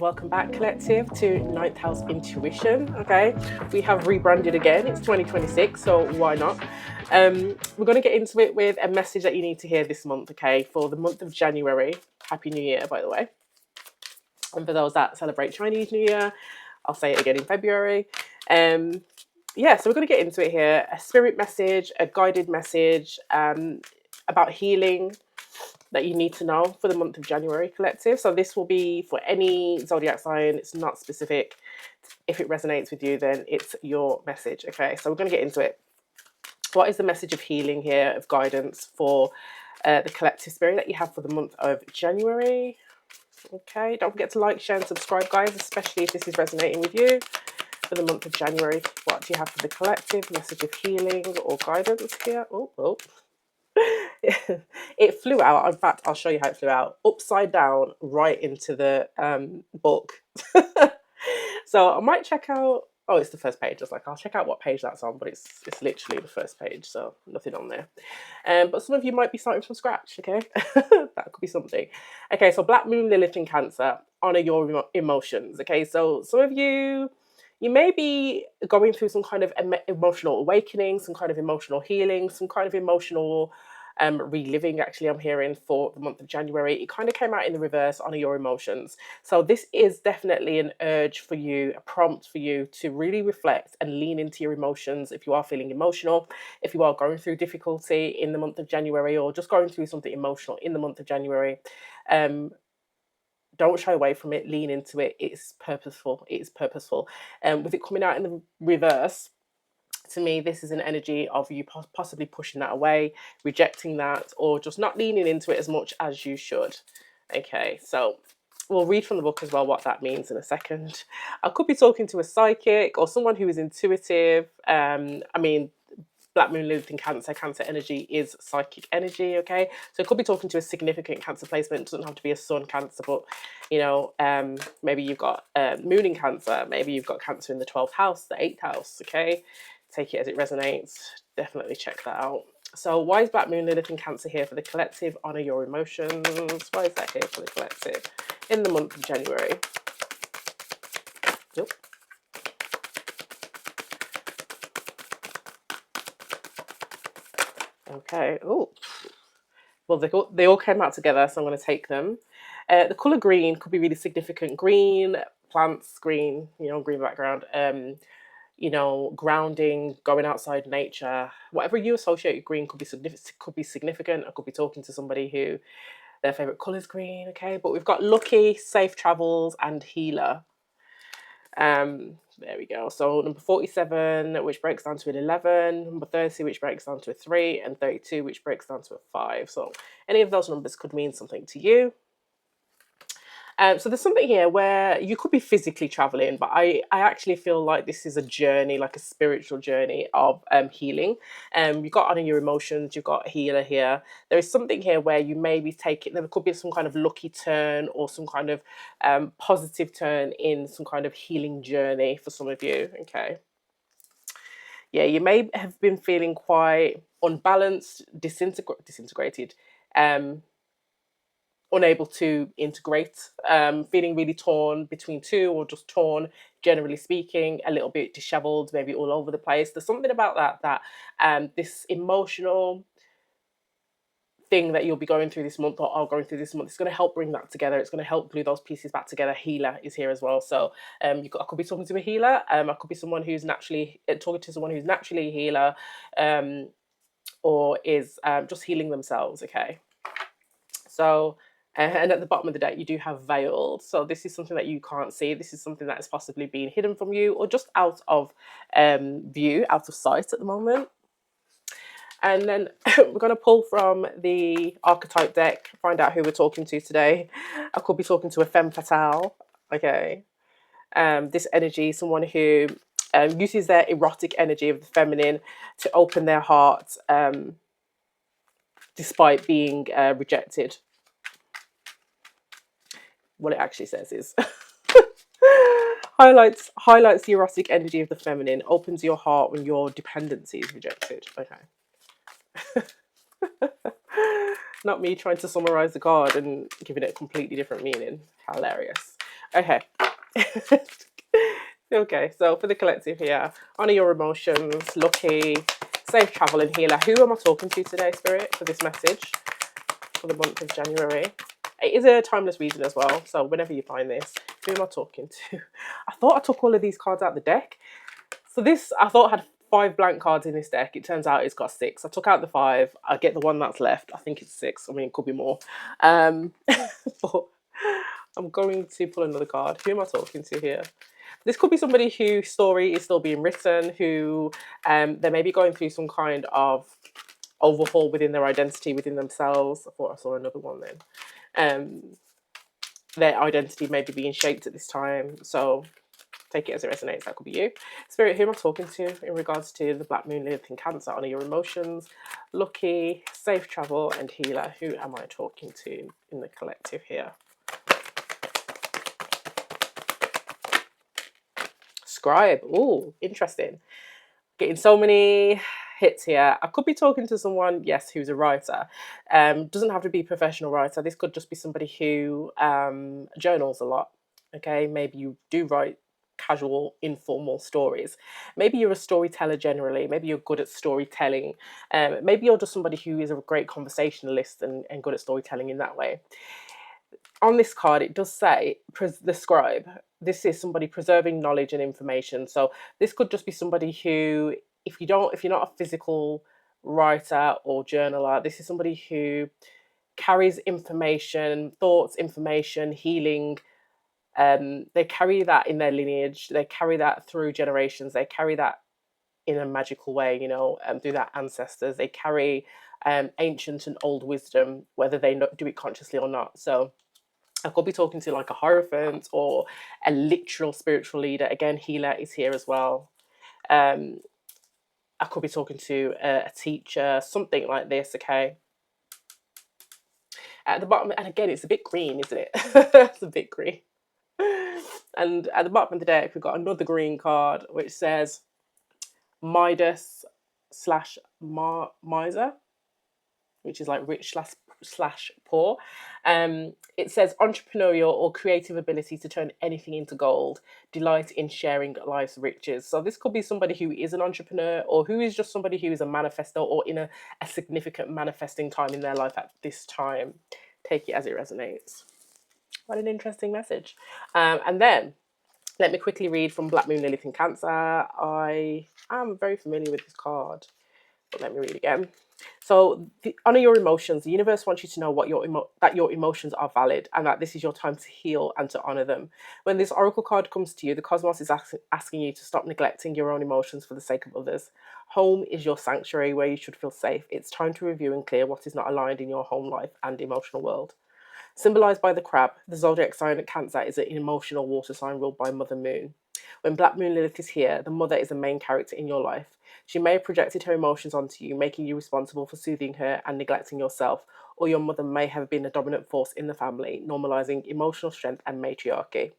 Welcome back, collective, to Ninth House Intuition. Okay, we have rebranded again. It's 2026, so why not? We're going to get into it with a message that you need to hear this month. Okay, for the month of January. Happy New Year, by the way. And for those that celebrate Chinese New Year, I'll say it again in February. Yeah, so we're going to get into it here. A spirit message, a guided message about healing that you need to know for the month of January, collective. So this will be for any zodiac sign. It's not specific. If it resonates with you, then it's your message. Okay, so we're going to get into it. What is the message of healing here, of guidance for the collective spirit that you have for the month of January? Okay, don't forget to like, share, and subscribe, guys, especially if this is resonating with you for the month of January. What do you have for the collective message of healing or guidance here? Oh. It flew out. In fact, I'll show you how it flew out. Upside down, right into the book. So I might check out. Oh, it's the first page. I was like, I'll check out what page that's on, but it's literally the first page, so nothing on there. But some of you might be starting from scratch. Okay, that could be something. Okay, so Black Moon, Lilith, in Cancer. Honor your emotions. Okay, so some of you. You may be going through some kind of emotional awakening, some kind of emotional healing, some kind of emotional reliving. Actually, I'm hearing for the month of January. It kind of came out in the reverse, honor your emotions. So this is definitely an urge for you, a prompt for you to really reflect and lean into your emotions if you are feeling emotional, if you are going through difficulty in the month of January, or just going through something emotional in the month of January. Don't shy away from it, lean into it. It's purposeful. It's purposeful. With it coming out in the reverse, to me, this is an energy of you possibly pushing that away, rejecting that, or just not leaning into it as much as you should. Okay, so we'll read from the book as well what that means in a second. I could be talking to a psychic or someone who is intuitive. Black Moon, Lilith in Cancer. Cancer energy is psychic energy. Okay, so it could be talking to a significant Cancer placement. It doesn't have to be a Sun Cancer, but maybe you've got Moon in Cancer. Maybe you've got Cancer in the 12th house, the 8th house. Okay, take it as it resonates. Definitely check that out. So why is Black Moon, Lilith in Cancer here for the collective? Honor your emotions. Why is that here for the collective in the month of January? Nope. Okay. Oh, well, they all came out together, so I'm going to take them. The color green could be really significant. Green plants, green, green background. Grounding, going outside nature, whatever you associate with green could be significant. I could be talking to somebody who their favorite color is green. Okay, but we've got lucky, safe travels, and healer. There we go. So number 47, which breaks down to an 11, number 30, which breaks down to a 3, and 32, which breaks down to a 5. So any of those numbers could mean something to you. So there's something here where you could be physically traveling, but I actually feel like this is a journey, like a spiritual journey of healing. You've got honor your emotions, you've got healer here. There is something here where you maybe there could be some kind of lucky turn or some kind of positive turn in some kind of healing journey for some of you. Okay. Yeah, you may have been feeling quite unbalanced, disintegrated. Unable to integrate, feeling really torn between two, or just torn, generally speaking, a little bit disheveled, maybe all over the place. There's something about that this emotional thing that you'll be going through this month, or are going through this month, it's going to help bring that together. It's going to help glue those pieces back together. Healer is here as well. So I could be talking to a healer. I could be someone who's naturally talking to someone who's naturally a healer, or is just healing themselves. Okay. So, and at the bottom of the deck, you do have veiled. So this is something that you can't see. This is something that is possibly being hidden from you, or just out of view, out of sight at the moment. And then we're going to pull from the archetype deck, find out who we're talking to today. I could be talking to a femme fatale. Okay. This energy, someone who uses their erotic energy of the feminine to open their heart despite being rejected. What it actually says is highlights the erotic energy of the feminine, opens your heart when your dependency is rejected. Okay. Not me trying to summarize the card and giving it a completely different meaning. Hilarious. Okay. Okay, so for the collective here, honor your emotions, lucky, safe travel, and healer. Who am I talking to today, Spirit, for this message for the month of January? It is a timeless reading as well, so whenever you find this, who am I talking to? I thought I took all of these cards out the deck. So this, I thought had 5 blank cards in this deck. It turns out it's got 6. I took out the 5. I get the one that's left. I think it's 6. I mean, it could be more. But I'm going to pull another card. Who am I talking to here? This could be somebody whose story is still being written, who they may be going through some kind of overhaul within their identity, within themselves. I thought I saw another one then. Their identity may be being shaped at this time. So take it as it resonates. That could be you. Spirit, who am I talking to in regards to the Black Moon, Lilith, and Cancer? Honor your emotions, lucky, safe travel, and healer. Who am I talking to in the collective here? Scribe. Oh, interesting. Getting so many hits here. I could be talking to someone, yes, who's a writer. Doesn't have to be a professional writer. This could just be somebody who journals a lot. Okay, maybe you do write casual, informal stories. Maybe you're a storyteller generally. Maybe you're good at storytelling. Maybe you're just somebody who is a great conversationalist and good at storytelling in that way. On this card, it does say the scribe. This is somebody preserving knowledge and information. So this could just be somebody who, if you're not a physical writer or journaler, this is somebody who carries information, thoughts, information, healing. They carry that in their lineage. They carry that through generations. They carry that in a magical way, through their ancestors. They carry ancient and old wisdom, whether they do it consciously or not. So I could be talking to like a hierophant or a literal spiritual leader. Again, healer is here as well. I could be talking to a teacher, something like this, okay? At the bottom, and again, it's a bit green, isn't it? It's a bit green. And at the bottom of the deck, we've got another green card, which says Midas / miser, which is like rich slash poor. It says entrepreneurial or creative ability to turn anything into gold, delight in sharing life's riches. So this could be somebody who is an entrepreneur or who is just somebody who is a manifestor or in a significant manifesting time in their life at this time. Take it as it resonates. What an interesting message. And then let me quickly read from Black Moon, Lilith, and Cancer. I am very familiar with this card, but let me read again. So, honor your emotions. The universe wants you to know that your emotions are valid and that this is your time to heal and to honor them. When this oracle card comes to you, the cosmos is asking you to stop neglecting your own emotions for the sake of others. Home is your sanctuary where you should feel safe. It's time to review and clear what is not aligned in your home life and emotional world. Symbolized by the crab, the zodiac sign of Cancer is an emotional water sign ruled by Mother Moon. When Black Moon Lilith is here, the mother is the main character in your life. She may have projected her emotions onto you, making you responsible for soothing her and neglecting yourself, or your mother may have been a dominant force in the family, normalizing emotional strength and matriarchy.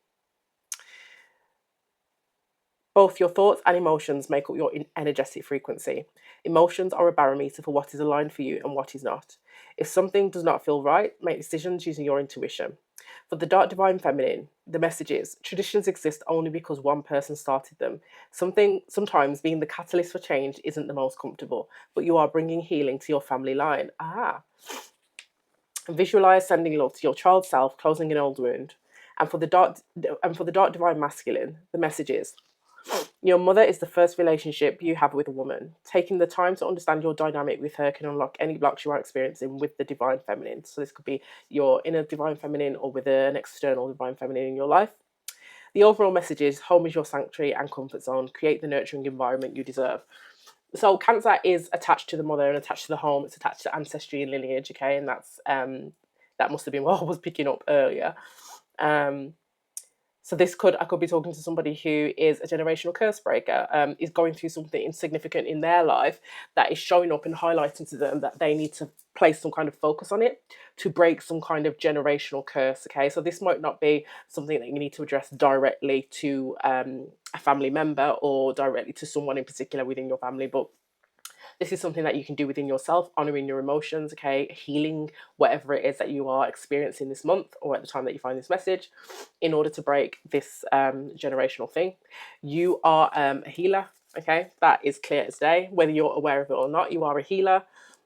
Both your thoughts and emotions make up your energetic frequency. Emotions are a barometer for what is aligned for you and what is not. If something does not feel right, make decisions using your intuition. For the Dark Divine Feminine, the message is traditions exist only because one person started them. Sometimes being the catalyst for change isn't the most comfortable, but you are bringing healing to your family line. Visualize sending love to your child self, closing an old wound. And for the Dark Divine Masculine, the message is your mother is the first relationship you have with a woman. Taking the time to understand your dynamic with her can unlock any blocks you are experiencing with the Divine Feminine. So this could be your inner Divine Feminine or with an external Divine Feminine in your life. The overall message is home is your sanctuary and comfort zone. Create the nurturing environment you deserve. So Cancer is attached to the mother and attached to the home. It's attached to ancestry and lineage, okay? And that's that must have been what I was picking up earlier. So I could be talking to somebody who is a generational curse breaker, is going through something insignificant in their life that is showing up and highlighting to them that they need to place some kind of focus on it to break some kind of generational curse. Okay, so this might not be something that you need to address directly to a family member or directly to someone in particular within your family, but This is something that you can do within yourself, honoring your emotions, okay, healing whatever it is that you are experiencing this month or at the time that you find this message, in order to break this generational thing. You are a healer, okay, that is clear as day. Whether you're aware of it or not, you are a healer.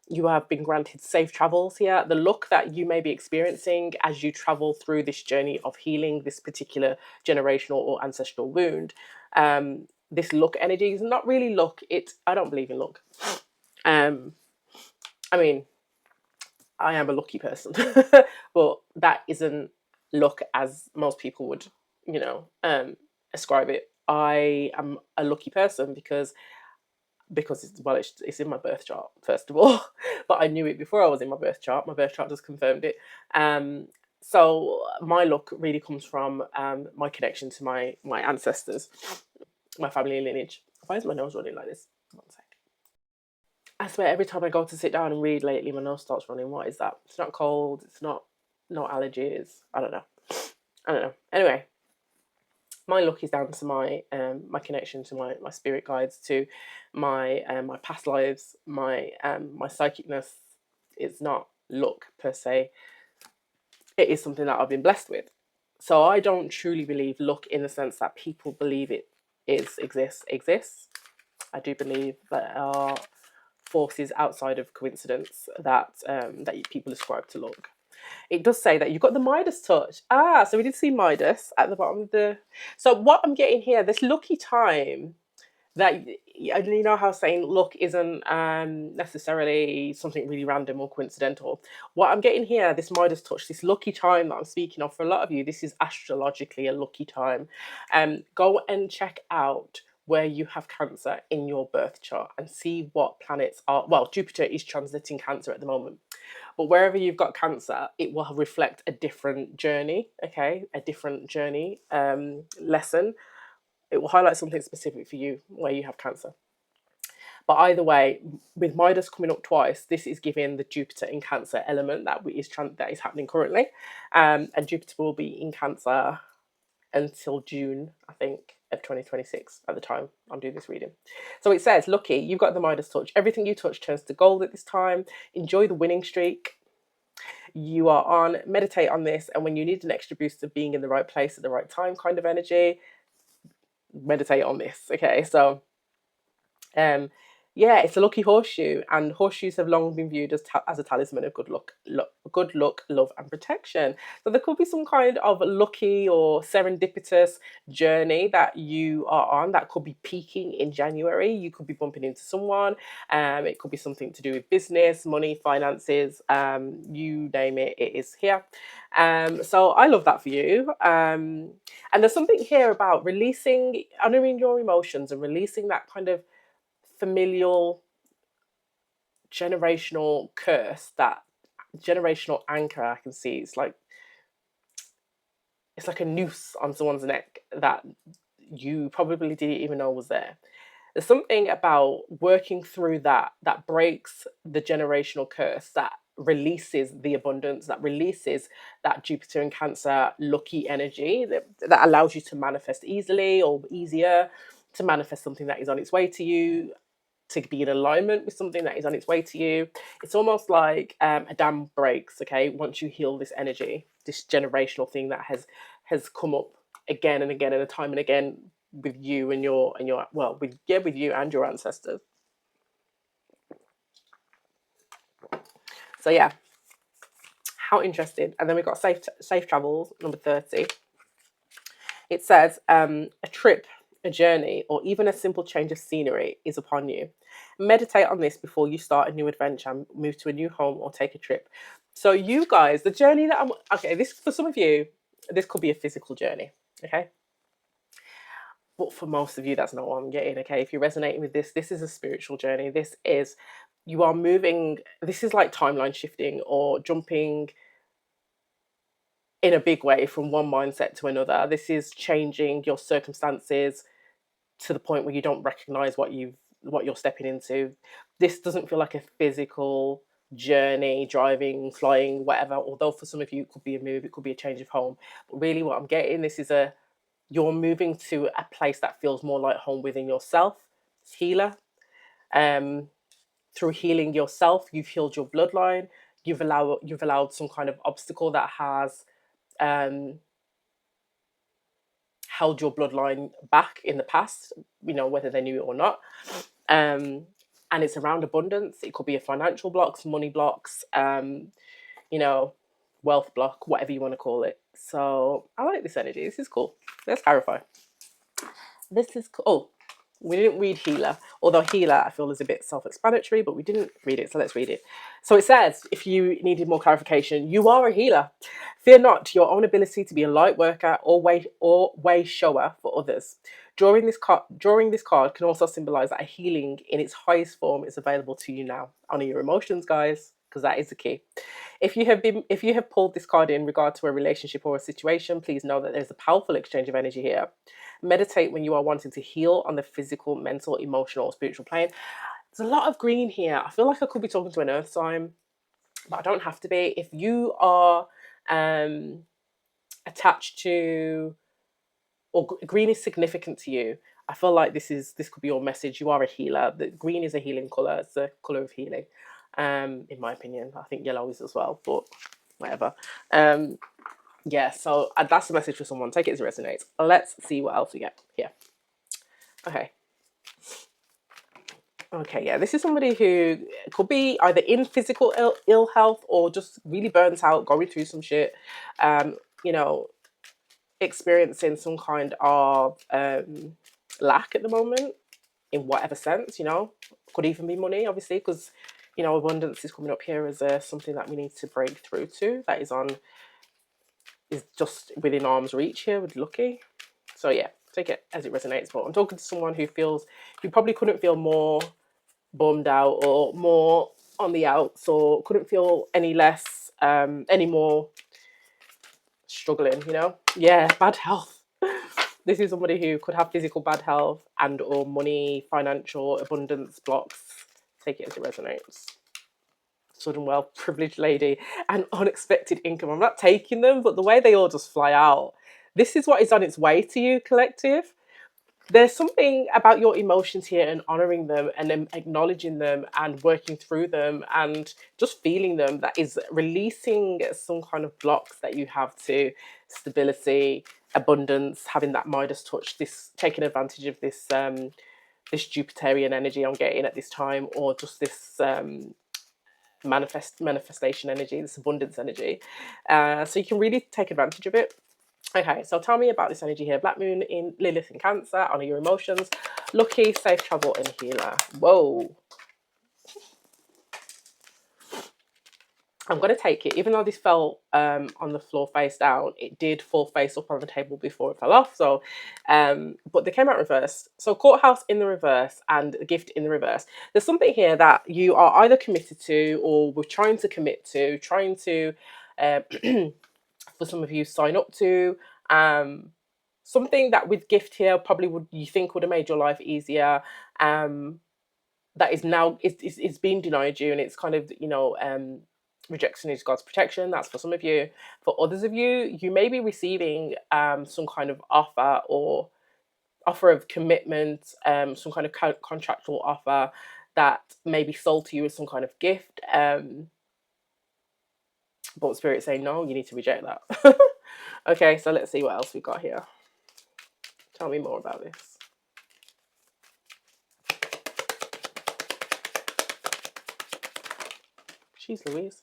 You have been granted safe travels here. The luck that you may be experiencing as you travel through this journey of healing this particular generational or ancestral wound, this luck energy is not really luck. I don't believe in luck. I mean, I am a lucky person, but that isn't luck as most people would, ascribe it. I am a lucky person because it's in my birth chart first of all, but I knew it before I was in my birth chart. My birth chart just confirmed it. So my luck really comes from my connection to my ancestors, my family lineage. Why is my nose running like this? One sec. I swear every time I go to sit down and read lately, my nose starts running. What is that? It's not cold. It's not no allergies. I don't know. Anyway, my luck is down to my connection to my spirit guides, to my past lives, my psychicness. It's not luck per se. It is something that I've been blessed with. So I don't truly believe luck in the sense that people believe it exists. I do believe that there are forces outside of coincidence that people ascribe to luck. It does say that you've got the Midas touch. So we did see Midas at the bottom of the. So what I'm getting here, this lucky time, that you know how saying luck isn't necessarily something really random or coincidental. What I'm getting here, this Midas touch, this lucky time that I'm speaking of, for a lot of you, this is astrologically a lucky time. Go and check out where you have Cancer in your birth chart and see what planets are. Well, Jupiter is transiting Cancer at the moment. But wherever you've got Cancer, it will reflect a different journey, okay? A different journey lesson. It will highlight something specific for you where you have Cancer. But either way, with Midas coming up twice, this is giving the Jupiter in Cancer element that is happening currently. And Jupiter will be in Cancer until June, I think, of 2026 at the time I'm doing this reading. So it says, lucky, you've got the Midas touch. Everything you touch turns to gold at this time. Enjoy the winning streak you are on. Meditate on this. And when you need an extra boost of being in the right place at the right time kind of energy, meditate on this. Okay, so yeah, it's a lucky horseshoe, and horseshoes have long been viewed as a talisman of good luck, love, and protection. So there could be some kind of lucky or serendipitous journey that you are on that could be peaking in January. You could be bumping into someone. It could be something to do with business, money, finances. You name it, it is here. So I love that for you. And there's something here about honoring your emotions and releasing that kind of familial generational curse, that generational anchor. I can see it's like a noose on someone's neck that you probably didn't even know was there. There's something about working through that breaks the generational curse, that releases the abundance, that releases that Jupiter in Cancer lucky energy that allows you to manifest easily or easier, to manifest something that is on its way to you, to be in alignment with something that is on its way to you. It's almost like a dam breaks, okay, once you heal this energy, this generational thing that has come up again and again and time and again with you and your with you and your ancestors. So yeah, how interesting. And then we've got safe travels, number 30. It says a trip, a journey, or even a simple change of scenery is upon you. Meditate on this before you start a new adventure, move to a new home, or take a trip. So you guys, the journey that this for some of you, this could be a physical journey, okay? But for most of you, that's not what I'm getting, okay? If you're resonating with this is a spiritual journey. You are moving, this is like timeline shifting or jumping in a big way from one mindset to another. This is changing your circumstances to the point where you don't recognize what you're stepping into. This doesn't feel like a physical journey, driving, flying, whatever. Although for some of you, it could be a move, it could be a change of home. But really, what I'm getting, this is you're moving to a place that feels more like home within yourself. It's healer. through healing yourself, you've healed your bloodline. You've allowed some kind of obstacle that has um, held your bloodline back in the past, whether they knew it or not. Um, and it's around abundance. It could be a financial blocks, money blocks, you know, wealth block, whatever you want to call it. So I like this energy. This is cool. Let's clarify. This is cool. Oh, we didn't read healer, although healer I feel is a bit self-explanatory, but we didn't read it, so let's read it. So it says, if you needed more clarification, you are a healer. Fear not your own ability to be a light worker or way shower for others. Drawing this card can also symbolize that a healing in its highest form is available to you now. Honor your emotions, guys, because that is the key. If you have pulled this card in regard to a relationship or a situation, please know that there's a powerful exchange of energy here. Meditate when you are wanting to heal on the physical, mental, emotional, or spiritual plane. There's a lot of green here. I feel like I could be talking to an earth sign, but I don't have to be. If you are attached to, or green is significant to you, I feel like this could be your message. You are a healer. The green is a healing color. It's the color of healing. In my opinion, I think yellow is as well, but whatever. Yeah, so that's the message for someone. Take it as it resonates. Let's see what else we get here. Okay. Okay, yeah, this is somebody who could be either in physical ill health or just really burnt out, going through some shit, you know, experiencing some kind of lack at the moment in whatever sense, could even be money, obviously, because, abundance is coming up here as something that we need to break through to, that is just within arm's reach here with Lucky. So yeah, take it as it resonates. But I'm talking to someone who probably couldn't feel more bummed out or more on the outs, or couldn't feel any less, any more struggling, Yeah, bad health. This is somebody who could have physical bad health and or money, financial abundance blocks. Take it as it resonates. Sudden wealth, privileged lady, and unexpected income. I'm not taking them, but the way they all just fly out. This is what is on its way to you, collective. There's something about your emotions here and honoring them and then acknowledging them and working through them and just feeling them, that is releasing some kind of blocks that you have to stability, abundance, having that Midas touch, this taking advantage of this this Jupiterian energy I'm getting at this time, or just this manifestation energy, this abundance energy. So you can really take advantage of it. Okay, so tell me about this energy here. Black Moon in Lilith in Cancer, honor your emotions. Lucky, safe travel, and healer. Whoa. I'm going to take it. Even though this fell on the floor face down, it did fall face up on the table before it fell off. So, but they came out reversed. So courthouse in the reverse and gift in the reverse. There's something here that you are either committed to or we're trying to commit to, trying to, for some of you, sign up to. Something that with gift here probably would have made your life easier. That is now it's being denied you, and it's kind of rejection is God's protection. That's for some of you. For others of you, you may be receiving some kind of offer or offer of commitment, some kind of contractual offer that may be sold to you as some kind of gift. But Spirit's saying no, you need to reject that. Okay, so let's see what else we've got here. Tell me more about this. Jeez Louise.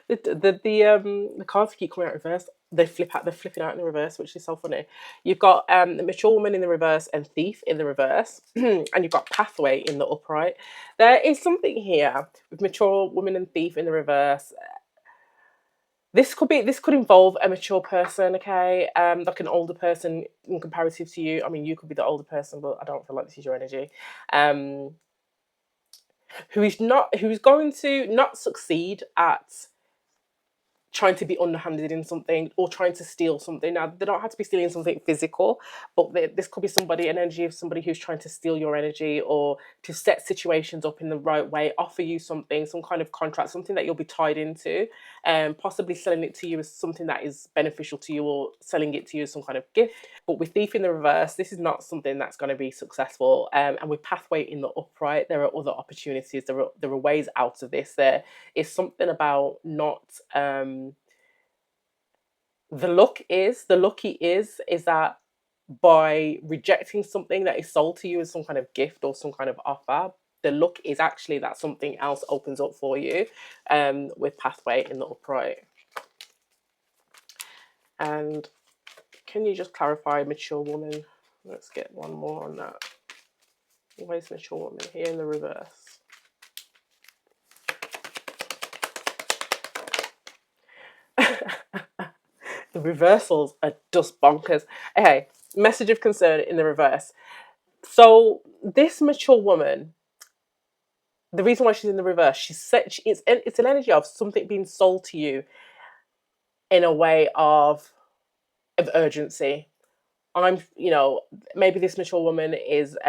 The cards keep coming out reverse. They're flipping out in the reverse, which is so funny. You've got the mature woman in the reverse and thief in the reverse, and you've got pathway in the upright. There is something here with mature woman and thief in the reverse. This could involve a mature person, okay, like an older person in comparative to you. I mean, you could be the older person, but I don't feel like this is your energy. Who's going to not succeed at trying to be underhanded in something or trying to steal something. Now, they don't have to be stealing something physical, but this could be somebody, an energy of somebody who's trying to steal your energy or to set situations up in the right way, offer you something, some kind of contract, something that you'll be tied into, and possibly selling it to you as something that is beneficial to you or selling it to you as some kind of gift. But with Thief in the reverse, this is not something that's going to be successful. And with Pathway in the upright, there are other opportunities. There are ways out of this. There is something about not the lucky is that by rejecting something that is sold to you as some kind of gift or some kind of offer, the luck is actually that something else opens up for you with Pathway in the upright. And can you just clarify mature woman? Let's get one more on that. Where's mature woman here in the reverse? The reversals are just bonkers. Okay, message of concern in the reverse. So this mature woman, the reason why she's in the reverse, it's an energy of something being sold to you in a way of urgency. Maybe this mature woman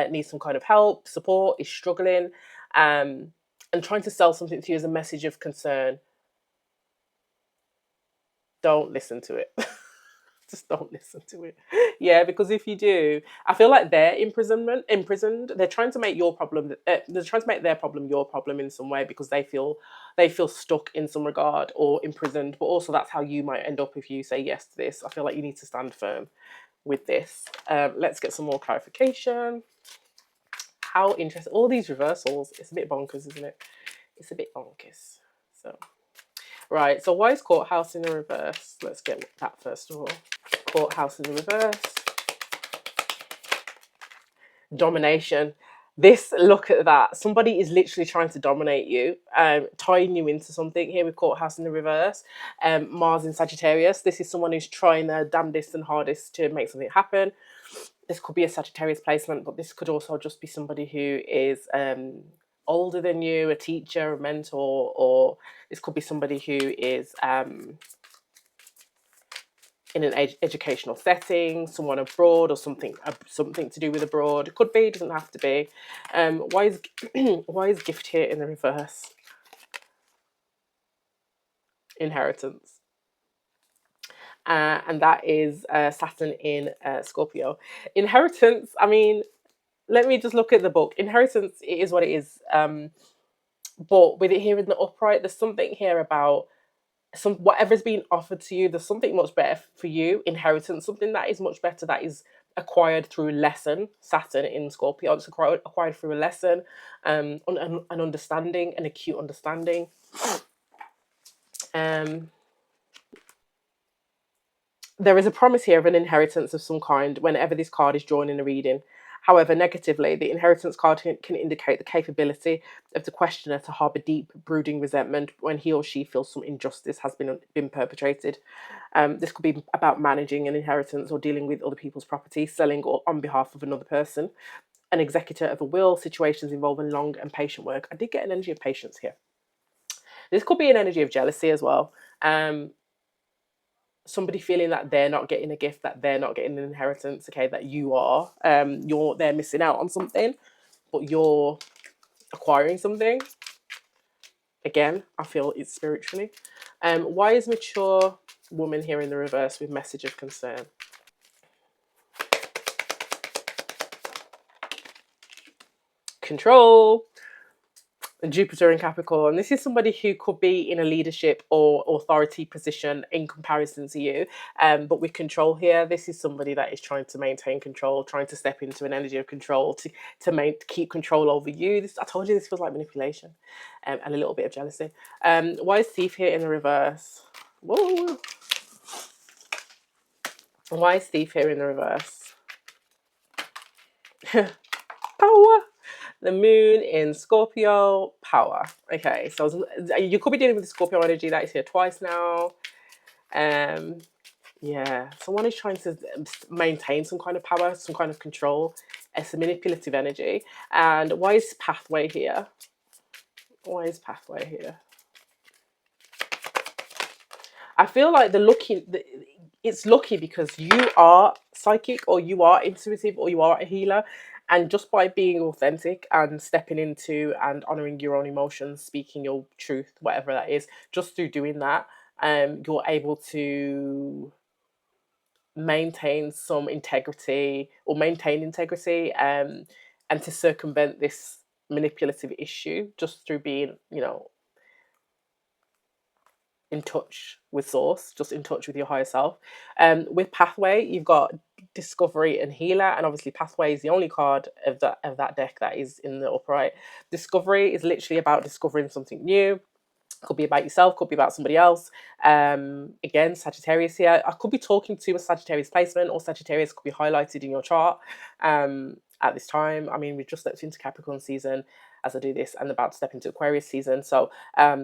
needs some kind of help, support, is struggling, and trying to sell something to you as a message of concern. Don't listen to it. Just don't listen to it. Yeah, because if you do, I feel like they're imprisoned. They're trying to make your problem. They're trying to make their problem your problem in some way because they feel stuck in some regard or imprisoned. But also, that's how you might end up if you say yes to this. I feel like you need to stand firm with this. Let's get some more clarification. How interesting! All these reversals. It's a bit bonkers, isn't it? It's a bit bonkers. So. Right, so why is Courthouse in the reverse? Let's get that first of all. Courthouse in the reverse. Domination. Look at that. Somebody is literally trying to dominate you, tying you into something here with Courthouse in the reverse. Mars in Sagittarius. This is someone who's trying their damnedest and hardest to make something happen. This could be a Sagittarius placement, but this could also just be somebody who is older than you, a teacher, a mentor, or this could be somebody who is in an educational setting, someone abroad, or something to do with abroad. It could be, doesn't have to be. Why is gift here in the reverse? Inheritance. And that is Saturn in Scorpio. Inheritance, I mean, let me just look at the book. Inheritance, it is what it is. But with it here in the upright, there's something here about whatever's being offered to you. There's something much better for you. Inheritance, something that is much better, that is acquired through lesson. Saturn in Scorpio, it's acquired through a lesson, an understanding, an acute understanding. There is a promise here of an inheritance of some kind whenever this card is drawn in a reading. However, negatively, the inheritance card can indicate the capability of the questioner to harbour deep, brooding resentment when he or she feels some injustice has been perpetrated. This could be about managing an inheritance or dealing with other people's property, selling or on behalf of another person, an executor of a will, situations involving long and patient work. I did get an energy of patience here. This could be an energy of jealousy as well. Somebody feeling that they're not getting a gift, that they're not getting an inheritance, okay, that you are, they're missing out on something, but you're acquiring something. Again, I feel it's spiritually. Why is mature woman here in the reverse with message of concern? Control. Jupiter in Capricorn. This is somebody who could be in a leadership or authority position in comparison to you. But with control here, this is somebody that is trying to maintain control, trying to step into an energy of control to keep control over you. I told you this feels like manipulation and a little bit of jealousy. Why is Thief here in the reverse? Whoa. Why is Thief here in the reverse? Power. The moon in Scorpio, power. Okay, so you could be dealing with the Scorpio energy that is here twice now. Yeah, someone is trying to maintain some kind of power, some kind of control. It's a manipulative energy. And why is Pathway here? Why is Pathway here? I feel like it's lucky because you are psychic or you are intuitive or you are a healer. And just by being authentic and stepping into and honoring your own emotions, speaking your truth, whatever that is, just through doing that, you're able to maintain some integrity or maintain integrity, and to circumvent this manipulative issue just through being, in touch with source, just in touch with your higher self. With Pathway, you've got Discovery and Healer, and obviously Pathway is the only card of that deck that is in the upright. Discovery is literally about discovering something new. Could be about yourself, could be about somebody else. Again, Sagittarius here. I could be talking to a Sagittarius placement, or Sagittarius could be highlighted in your chart at this time. I mean, we've just stepped into Capricorn season as I do this, and about to step into Aquarius season. So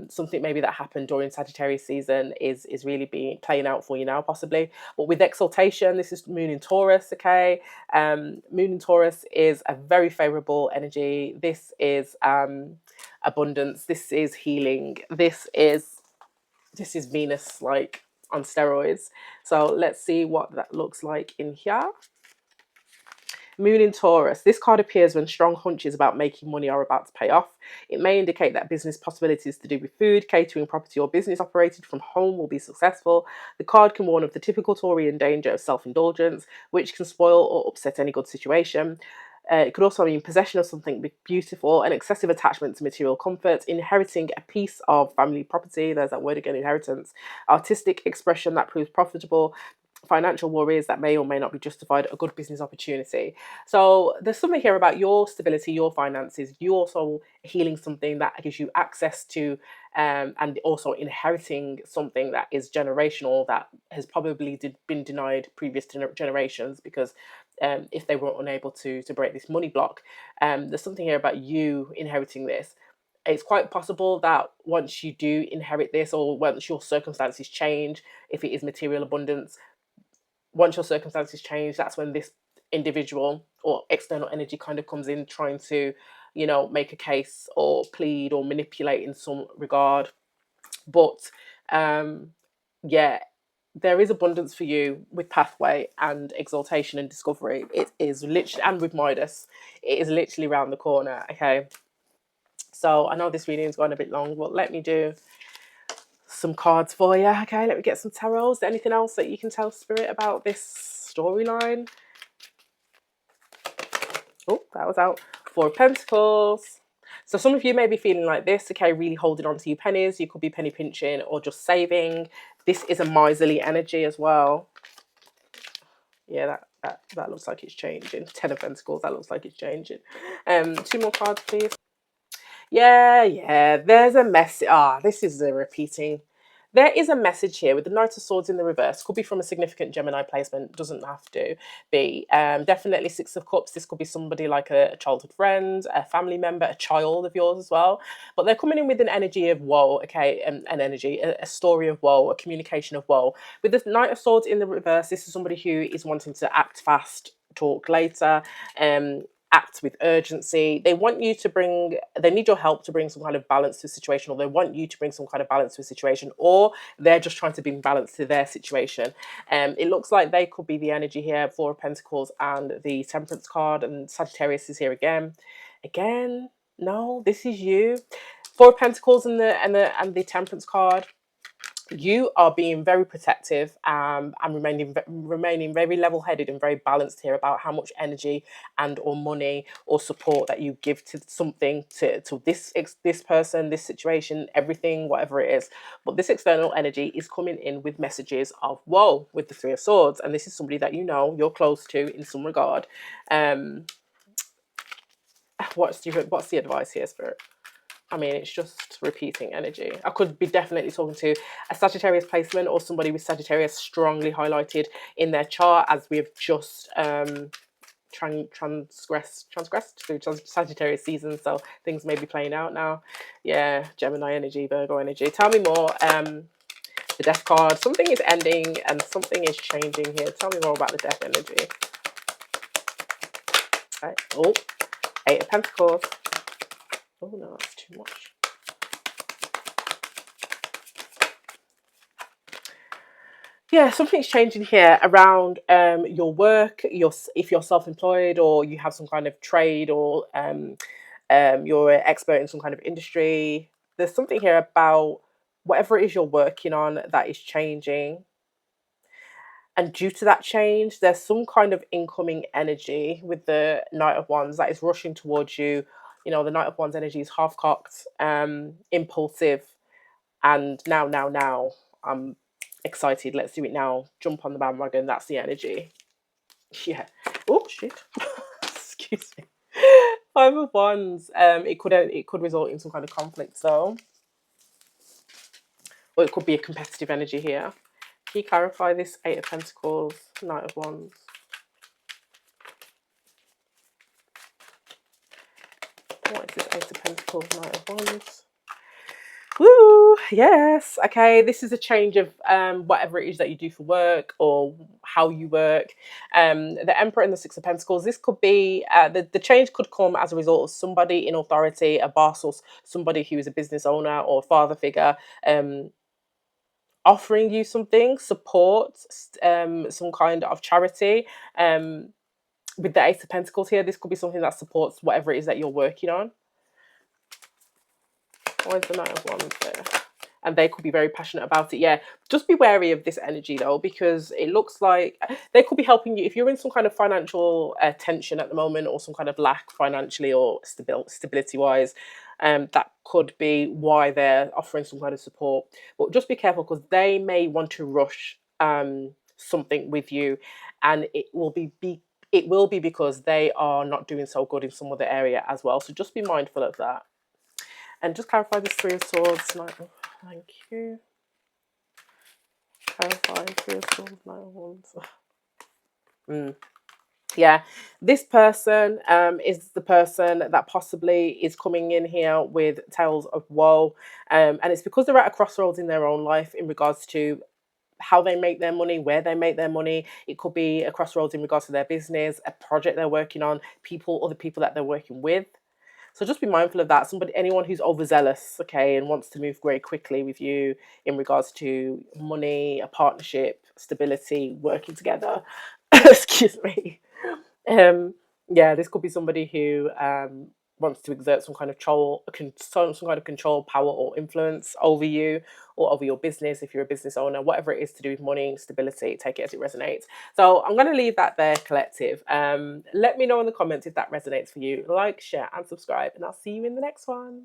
something maybe that happened during Sagittarius season is really being playing out for you now, possibly. But with Exaltation, this is Moon in Taurus. Okay, Moon in Taurus is a very favorable energy. This is abundance. This is healing. This is Venus, like, on steroids. So let's see what that looks like in here. Moon in Taurus. This card appears when strong hunches about making money are about to pay off. It may indicate that business possibilities to do with food, catering, property, or business operated from home will be successful. The card can warn of the typical Taurian danger of self-indulgence, which can spoil or upset any good situation. It could also mean possession of something beautiful, an excessive attachment to material comfort, inheriting a piece of family property. There's that word again, inheritance. Artistic expression that proves profitable. Financial worries that may or may not be justified. A good business opportunity. So there's something here about your stability, your finances. You also healing something that gives you access to, and also inheriting something that is generational that has probably been denied previous generations, because if they were unable to break this money block. There's something here about you inheriting this. It's quite possible that once you do inherit this, or once your circumstances change, if it is material abundance, once your circumstances change, that's when this individual or external energy kind of comes in, trying to, make a case or plead or manipulate in some regard. But yeah, there is abundance for you with Pathway and Exaltation and Discovery. It is literally, and with Midas, it is literally around the corner. Okay, so I know this reading is going a bit long, but let me do some cards for you. Okay, let me get some tarots. Is there anything else that you can tell Spirit about this storyline? Oh, that was out. Four of Pentacles. So some of you may be feeling like this, okay, really holding on to your pennies. You could be penny pinching or just saving. This is a miserly energy as well. Yeah, that looks like it's changing. 10 of Pentacles, that looks like it's changing. Two more cards, please. Yeah, there's a message. This is a repeating. There is a message here with the Knight of Swords in the reverse. Could be from a significant Gemini placement. Doesn't have to be. Definitely Six of Cups. This could be somebody like a childhood friend, a family member, a child of yours as well. But they're coming in with an energy of woe, okay? An energy, a story of woe, a communication of woe. With the Knight of Swords in the reverse, this is somebody who is wanting to act fast, talk later, act with urgency. They need your help to bring some kind of balance to a situation, or they want you to bring some kind of balance to a situation, or they're just trying to bring balance to their situation. It looks like they could be the energy here. Four of Pentacles and the Temperance card, and Sagittarius is here again. No, this is you. Four of Pentacles and the Temperance card. You are being very protective, and remaining very level-headed and very balanced here about how much energy and or money or support that you give to something, to this person, this situation, everything, whatever it is. But this external energy is coming in with messages of woe with the Three of Swords, and this is somebody that you're close to in some regard. What's the advice here, Spirit? I mean, it's just repeating energy. I could be definitely talking to a Sagittarius placement or somebody with Sagittarius strongly highlighted in their chart, as we have just transgressed through Sagittarius season. So things may be playing out now. Yeah, Gemini energy, Virgo energy. Tell me more. The Death card. Something is ending and something is changing here. Tell me more about the Death energy. Right. Oh, Eight of Pentacles. Oh no, that's too much. Yeah, something's changing here around your work. If you're self-employed or you have some kind of trade, or you're an expert in some kind of industry. There's something here about whatever it is you're working on that is changing. And due to that change, there's some kind of incoming energy with the Knight of Wands that is rushing towards you. You know, the Knight of Wands energy is half cocked, impulsive, and now, I'm excited. Let's do it now. Jump on the bandwagon. That's the energy. Yeah. Oh shit. Excuse me. Five of Wands. It could result in some kind of conflict though, or it could be a competitive energy here. Can you clarify this Eight of Pentacles, Knight of Wands? What is this Eight of Pentacles, Knight of Wands? Woo! Yes. Okay. This is a change of whatever it is that you do for work or how you work. The Emperor and the Six of Pentacles. This could be the change could come as a result of somebody in authority, a boss, or somebody who is a business owner or father figure, offering you something, support, some kind of charity. With the Ace of Pentacles here, this could be something that supports whatever it is that you're working on. Why is the Knight of Wands there? And they could be very passionate about it. Yeah, just be wary of this energy though, because it looks like they could be helping you if you're in some kind of financial tension at the moment, or some kind of lack financially or stability wise. That could be why they're offering some kind of support. But just be careful, because they may want to rush something with you, and it will be because they are not doing so good in some other area as well. So just be mindful of that. And just clarify this Three of Swords. Thank you. Clarify Three of Swords, Knight of Wands. Yeah, this person is the person that possibly is coming in here with tales of woe. And it's because they're at a crossroads in their own life in regards to how they make their money, where they make their money. It could be a crossroads in regards to their business, a project they're working on, other people that they're working with. So just be mindful of that. Anyone who's overzealous, okay, and wants to move very quickly with you in regards to money, a partnership, stability, working together. Excuse me. Um, yeah, this could be somebody who wants to exert some kind of some kind of control, power, or influence over you or over your business. If you're a business owner, whatever it is to do with money, stability, take it as it resonates. So I'm going to leave that there, collective. Let me know in the comments if that resonates for you. Like, share, and subscribe, and I'll see you in the next one.